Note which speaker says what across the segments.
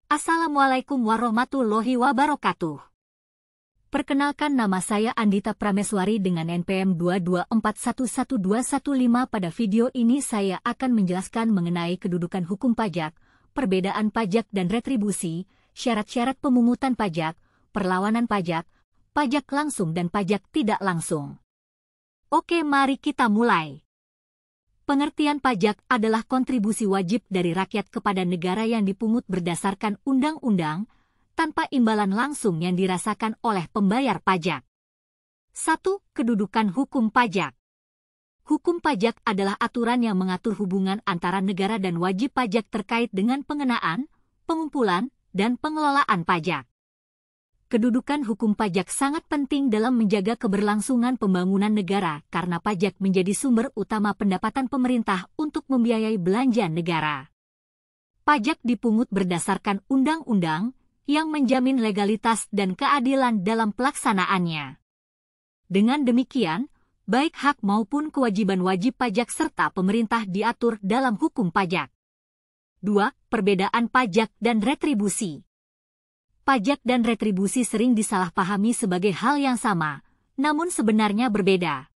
Speaker 1: Assalamualaikum warahmatullahi wabarakatuh. Perkenalkan, nama saya Andita Prameswari dengan NPM 224111215. Pada video ini saya akan menjelaskan mengenai kedudukan hukum pajak, perbedaan pajak dan retribusi, syarat-syarat pemungutan pajak, perlawanan pajak, pajak langsung dan pajak tidak langsung. Oke, mari kita mulai. Pengertian pajak adalah kontribusi wajib dari rakyat kepada negara yang dipungut berdasarkan undang-undang, tanpa imbalan langsung yang dirasakan oleh pembayar pajak. 1. Kedudukan hukum pajak. Hukum pajak adalah aturan yang mengatur hubungan antara negara dan wajib pajak terkait dengan pengenaan, pengumpulan, dan pengelolaan pajak. Kedudukan hukum pajak sangat penting dalam menjaga keberlangsungan pembangunan negara karena pajak menjadi sumber utama pendapatan pemerintah untuk membiayai belanja negara. Pajak dipungut berdasarkan undang-undang yang menjamin legalitas dan keadilan dalam pelaksanaannya. Dengan demikian, baik hak maupun kewajiban wajib pajak serta pemerintah diatur dalam hukum pajak. 2. Perbedaan pajak dan retribusi. Pajak dan retribusi sering disalahpahami sebagai hal yang sama, namun sebenarnya berbeda.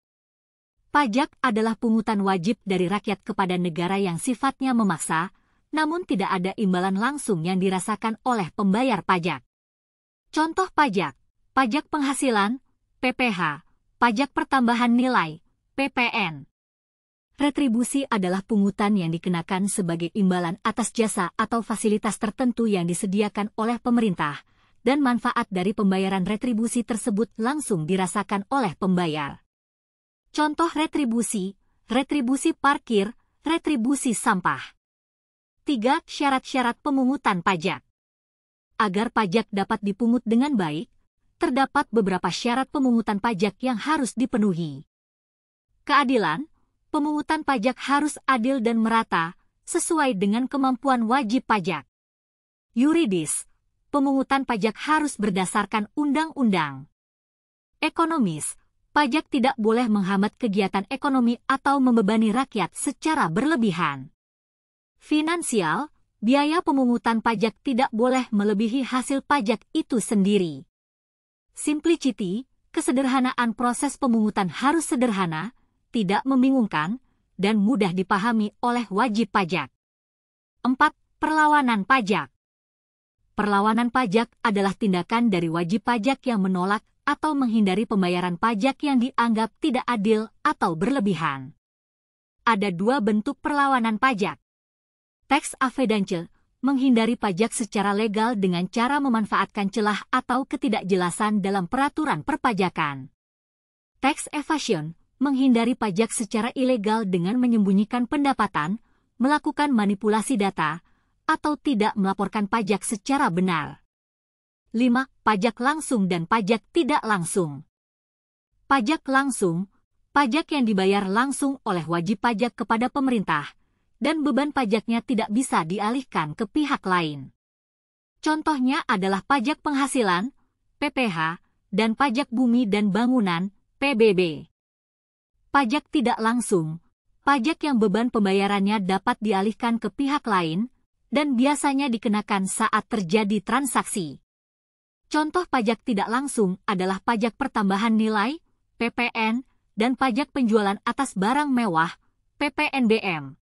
Speaker 1: Pajak adalah pungutan wajib dari rakyat kepada negara yang sifatnya memaksa, namun tidak ada imbalan langsung yang dirasakan oleh pembayar pajak. Contoh pajak: pajak penghasilan, PPh, pajak pertambahan nilai, PPN. Retribusi adalah pungutan yang dikenakan sebagai imbalan atas jasa atau fasilitas tertentu yang disediakan oleh pemerintah, dan manfaat dari pembayaran retribusi tersebut langsung dirasakan oleh pembayar. Contoh retribusi: retribusi parkir, retribusi sampah. 3. Syarat-syarat pemungutan pajak. Agar pajak dapat dipungut dengan baik, terdapat beberapa syarat pemungutan pajak yang harus dipenuhi. Keadilan: pemungutan pajak harus adil dan merata, sesuai dengan kemampuan wajib pajak. Yuridis: pemungutan pajak harus berdasarkan undang-undang. Ekonomis: pajak tidak boleh menghambat kegiatan ekonomi atau membebani rakyat secara berlebihan. Finansial: biaya pemungutan pajak tidak boleh melebihi hasil pajak itu sendiri. Simplicity: kesederhanaan proses pemungutan harus sederhana, tidak membingungkan, dan mudah dipahami oleh wajib pajak. 4. Perlawanan pajak. Perlawanan pajak adalah tindakan dari wajib pajak yang menolak atau menghindari pembayaran pajak yang dianggap tidak adil atau berlebihan. Ada dua bentuk perlawanan pajak. Tax avoidance: menghindari pajak secara legal dengan cara memanfaatkan celah atau ketidakjelasan dalam peraturan perpajakan. Tax evasion: menghindari pajak secara ilegal dengan menyembunyikan pendapatan, melakukan manipulasi data, atau tidak melaporkan pajak secara benar. 5. Pajak langsung dan pajak tidak langsung. Pajak langsung: pajak yang dibayar langsung oleh wajib pajak kepada pemerintah, dan beban pajaknya tidak bisa dialihkan ke pihak lain. Contohnya adalah pajak penghasilan, PPh, dan pajak bumi dan bangunan, PBB. Pajak tidak langsung: pajak yang beban pembayarannya dapat dialihkan ke pihak lain, dan biasanya dikenakan saat terjadi transaksi. Contoh pajak tidak langsung adalah pajak pertambahan nilai, PPN, dan pajak penjualan atas barang mewah, PPNBM.